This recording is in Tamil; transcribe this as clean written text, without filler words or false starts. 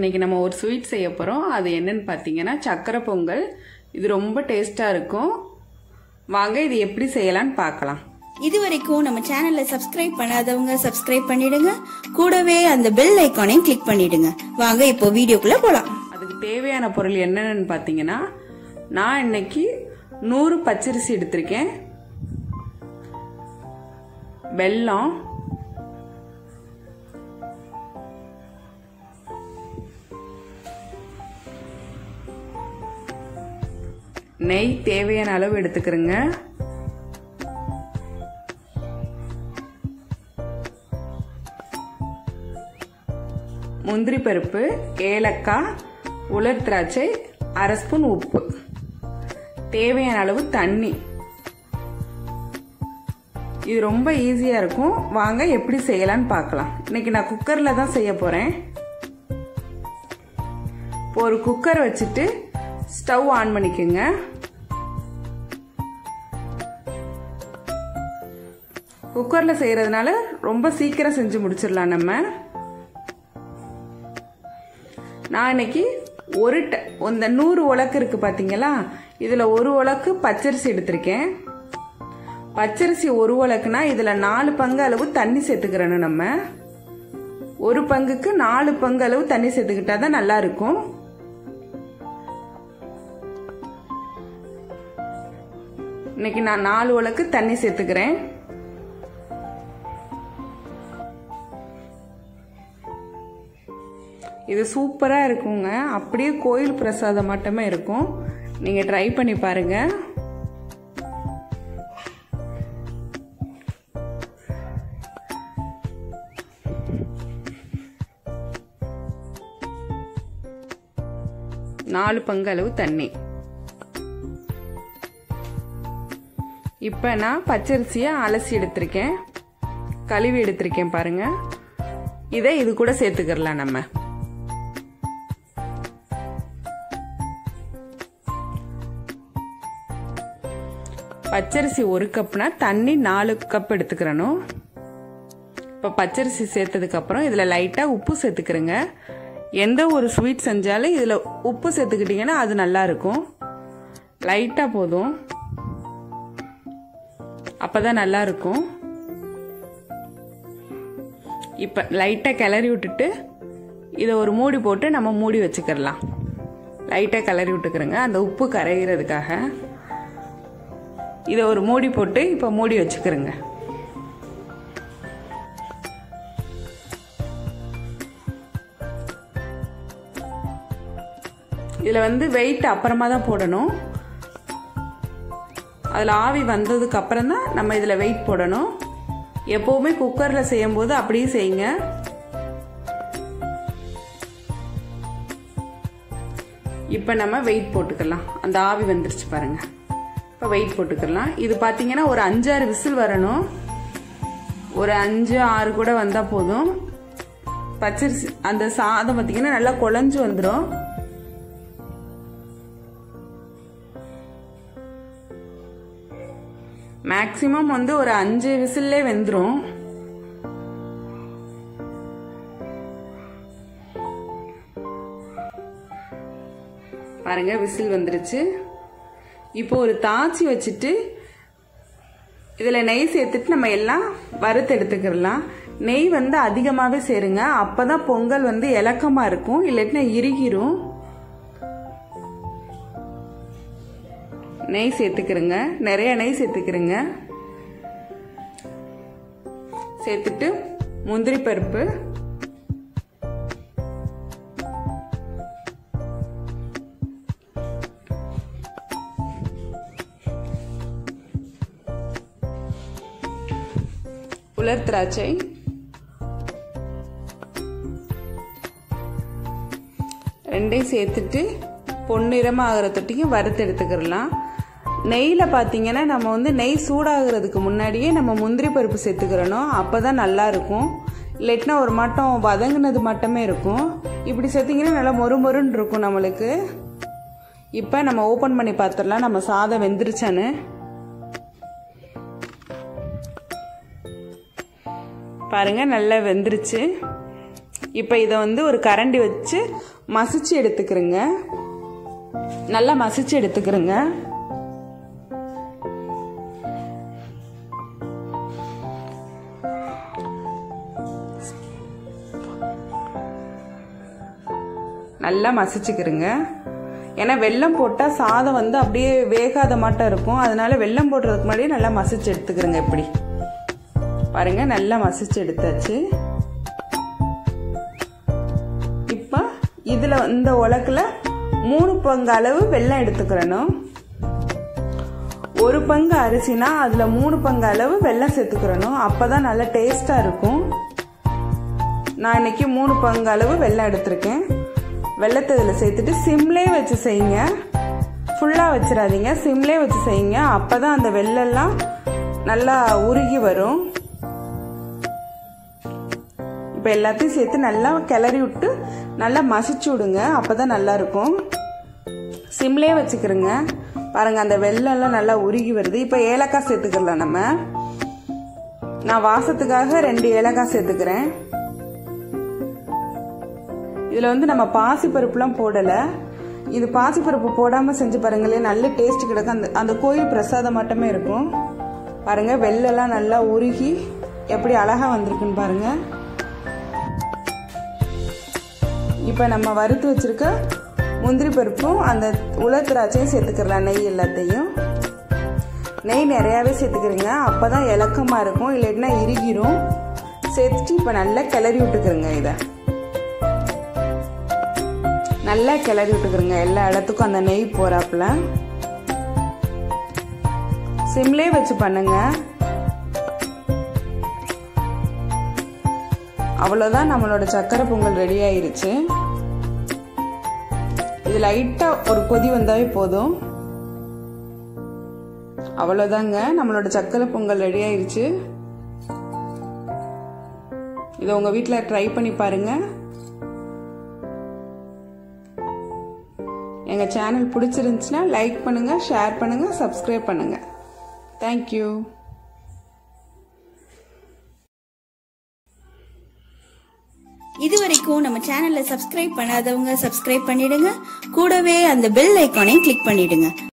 இன்னைக்கு நம்ம ஒரு ஸ்வீட் செய்ய போறோம். அது என்னன்னு பாத்தீங்கன்னா சக்கரை பொங்கல். இது ரொம்ப டேஸ்டா இருக்கும். வாங்க இது எப்படி செய்யலாம்னு பார்க்கலாம். இதுவரைக்கும் நம்ம சேனலை சப்ஸ்கிரைப் பண்ணாதவங்க சப்ஸ்கிரைப் பண்ணிடுங்க. கூடவே அந்த பெல் ஐகானையும் கிளிக் பண்ணிடுங்க. வாங்க இப்போ வீடியோக்குள்ள போலாம். அதுக்கு தேவையான பொருள் என்னன்னு பாத்தீங்கன்னா, நான் இன்னைக்கு 100 பச்சரிசி எடுத்திருக்கேன், வெல்லம், நெய் தேவையான அளவு எடுத்துக்கிறேங்க, முந்திரி பருப்பு, ஏலக்காய், உலர் திராட்சை, அரை ஸ்பூன் உப்பு, தேவையான அளவு தண்ணி. இது ரொம்ப ஈஸியா இருக்கும். வாங்க எப்படி செய்யலாம்னு பார்க்கலாம். இன்னைக்கு நான் குக்கர்ல தான் செய்ய போறேன். ஒரு குக்கர் வச்சுட்டு ஸ்டவ் ஆன் பண்ணிக்கோங்க. குக்கர்ல செய்யறதுனால ரொம்ப சீக்கிரம் செஞ்சு முடிச்சிடலாம். நம்ம நான் இன்னைக்கு இந்த 100 உலக்கு இருக்கு பாத்தீங்களா, இதுல 1 உலக்கு பச்சரிசி எடுத்திருக்கேன். பச்சரிசி 1 உலக்குனா இதுல 4 பங்கு அளவு தண்ணி சேர்த்துக்கிறேன்னு. நம்ம 1 பங்குக்கு 4 பங்கு அளவு தண்ணி சேர்த்துக்கிட்டாதான் நல்லா இருக்கும். இன்னைக்கு நான் 4 உலக்கு தண்ணி சேர்த்துக்கிறேன். இது சூப்பரா இருக்குங்க. அப்படியே கோயில் பிரசாதம் மட்டுமே இருக்கும். நீங்க ட்ரை பண்ணி பாருங்க. நாலு பங்கு அளவு தண்ணி. இப்ப நான் பச்சரிசியை அலசி எடுத்திருக்கேன், கழுவி எடுத்திருக்கேன் பாருங்க. இதை இது கூட சேர்த்துக்கலாம். நம்ம பச்சரிசி 1 கப்னா தண்ணி 4 கப் எடுத்துக்கிறணும். இப்ப பச்சரிசி சேர்த்ததுக்கு அப்புறம் இதுல லைட்டா உப்பு சேர்த்துக்கிறேங்க. எந்த ஒரு ஸ்வீட் செஞ்சாலும் இதுல உப்பு சேர்த்துக்கிட்டீங்கன்னா அது நல்லா இருக்கும். லைட்டா போதும், அப்பதான் நல்லா இருக்கும். இப்ப லைட்டா கிளறி விட்டுட்டு இதை ஒரு மூடி போட்டு நம்ம மூடி வச்சுக்கலாம். லைட்டா கிளறி விட்டுக்கிறேங்க அந்த உப்பு கரைகிறதுக்காக. இதை ஒரு மூடி போட்டு இப்ப மூடி வச்சுக்கிறேங்க. இதுல வெயிட் அப்புறமா தான் போடணும். அதுல ஆவி வந்ததுக்கு அப்புறம் தான் நம்ம இதுல வெயிட் போடணும். எப்பவுமே குக்கர்ல செய்யும் போது அப்படியே செய்யுங்க. இப்ப நம்ம வெயிட் போட்டுக்கலாம். அந்த ஆவி வந்துருச்சு பாருங்க. இப்ப வெயிட் போட்டுக்கலாம். இது பாத்தீங்கன்னா ஒரு 5-6 விசில் வரணும். ஒரு 5-6 கூட வந்தா போதும். பச்சரிசி அந்த சாதம் பாத்தீங்கன்னா நல்லா குழஞ்சு வந்துடும். மேக்சிமம் ஒரு 5 விசில்லே வெந்துரும். பாருங்க விசில் வந்துருச்சு. இப்போ ஒரு தாச்சி வச்சுட்டு இதுல நெய் சேர்த்துட்டு நம்ம எல்லாம் வறுத்து எடுத்துக்கலாம். நெய் அதிகமாவே சேருங்க. அப்பதான் பொங்கல் இலக்கமா இருக்கும், இல்லாட்டினா இறுகிரும். நெய் சேர்த்துக்கிறேங்க, நிறைய நெய் சேர்த்துக்கிறேங்க. சேர்த்துட்டு முந்திரி பருப்பு, உலர் திராட்சை, ரெண்டையும் சேர்த்துட்டு பொன்னிறமா ஆகிற தொட்டிக்கும் வறுத்து எடுத்துக்கலாம். நெய்ல பாத்தீங்கன்னா நம்ம நெய் சூடாகிறதுக்கு முன்னாடியே நம்ம முந்திரி பருப்பு சேர்த்துக்கிறணும். அப்பதான் நல்லா இருக்கும். இல்லாட்டினா ஒரு மட்டும் வதங்கினது மட்டுமே இருக்கும். இப்படி சேர்த்தீங்கன்னா நல்லா மொறுமொறுன்னு இருக்கும் நம்மளுக்கு. இப்ப நம்ம ஓபன் பண்ணி பார்த்துடலாம் நம்ம சாதம் வெந்துருச்சான்னு. பாருங்க நல்லா வெந்துருச்சு. இப்போ இதை ஒரு கரண்டி வச்சு மசிச்சு எடுத்துக்கிறேங்க. நல்லா மசிச்சு எடுத்துக்கிறேங்க. நல்லா மசிச்சுக்கிறேங்க. ஏன்னா வெல்லம் போட்டால் சாதம் வந்து அப்படியே வேகாத மாட்டம் இருக்கும். அதனால வெல்லம் போடுறதுக்கு முன்னாடியே நல்லா மசிச்சு எடுத்துக்கிறேங்க. இப்படி பாருங்க, நல்லா மசிச்சு எடுத்தாச்சு. இப்போ இதில் இந்த உலக்கில் 3 பங்கு அளவு வெல்லம் எடுத்துக்கிறணும். 1 பங்கு அரிசினா அதில் 3 பங்கு அளவு வெல்லம் சேர்த்துக்கிறணும். அப்போ தான் நல்லா டேஸ்டாக இருக்கும். நான் இன்னைக்கு 3 பங்கு அளவு வெல்லம் எடுத்திருக்கேன். வெல்லத்தை இதில் சேர்த்துட்டு சிம்லே வச்சு செய்யுங்க. ஃபுல்லாக வச்சிடாதீங்க, சிம்லே வச்சு செய்யுங்க. அப்போ தான் அந்த வெல்லெல்லாம் நல்லா உருகி வரும். இப்போ எல்லாத்தையும் சேர்த்து நல்லா கிளறி விட்டு நல்லா மசிச்சு விடுங்க. அப்போ தான் நல்லா இருக்கும். சிம்லே வச்சுக்கிறோங்க. பாருங்க, அந்த வெல்லெல்லாம் நல்லா உருகி வருது. இப்போ ஏலக்காய் சேர்த்துக்கலாம். நான் வாசத்துக்காக 2 ஏலக்காய் சேர்த்துக்கிறேன். இதில் வந்து நம்ம பாசிப்பருப்புலாம் போடலை. இது பாசிப்பருப்பு போடாமல் செஞ்சு பாருங்களேன், நல்ல டேஸ்ட் கிடைக்கும். அந்த கோயில் பிரசாதம் மட்டுமே இருக்கும். பாருங்க, வெள்ளெல்லாம் நல்லா உருகி எப்படி அழகா வந்திருக்குன்னு பாருங்க. இப்போ நம்ம வறுத்து வச்சிருக்க முந்திரி பருப்பும் அந்த உலர் திராட்சையும் சேர்த்துக்கலாம். நெய் எல்லாத்தையும் நெய் நிறையாவே சேர்த்துக்கிறீங்க. அப்போ தான் இலக்கமாக இருக்கும், இல்லைன்னா இறுகிரும். சேர்த்துட்டு இப்போ நல்லா கிளறி விட்டுக்கிறேங்க. இதை நல்லா கிளறி விட்டுக்கிறேங்க. எல்லா இடத்துக்கும் அந்த நெய் போறாப்புல. சிம்லே வச்சு பண்ணுங்க. அவ்வளோதான், நம்மளோட சக்கரை பொங்கல் ரெடி ஆயிருச்சு. இது லைட்டா ஒரு கொதி வந்தாவே போதும். அவ்வளோதாங்க, நம்மளோட சக்கரை பொங்கல் ரெடி ஆயிருச்சு. இதை உங்க வீட்டில் ட்ரை பண்ணி பாருங்க. எங்க சேனல் பிடிச்சிருந்துச்சுன்னா லைக் பண்ணுங்க, ஷேர் பண்ணுங்க, சப்ஸ்கிரைப் பண்ணுங்க. தேங்க்யூ. இதுவரைக்கும் நம்ம சேனலை சப்ஸ்கிரைப் பண்ணாதவங்க சப்ஸ்கிரைப் பண்ணிடுங்க. கூடவே அந்த பெல் ஐகானையும் கிளிக் பண்ணிடுங்க.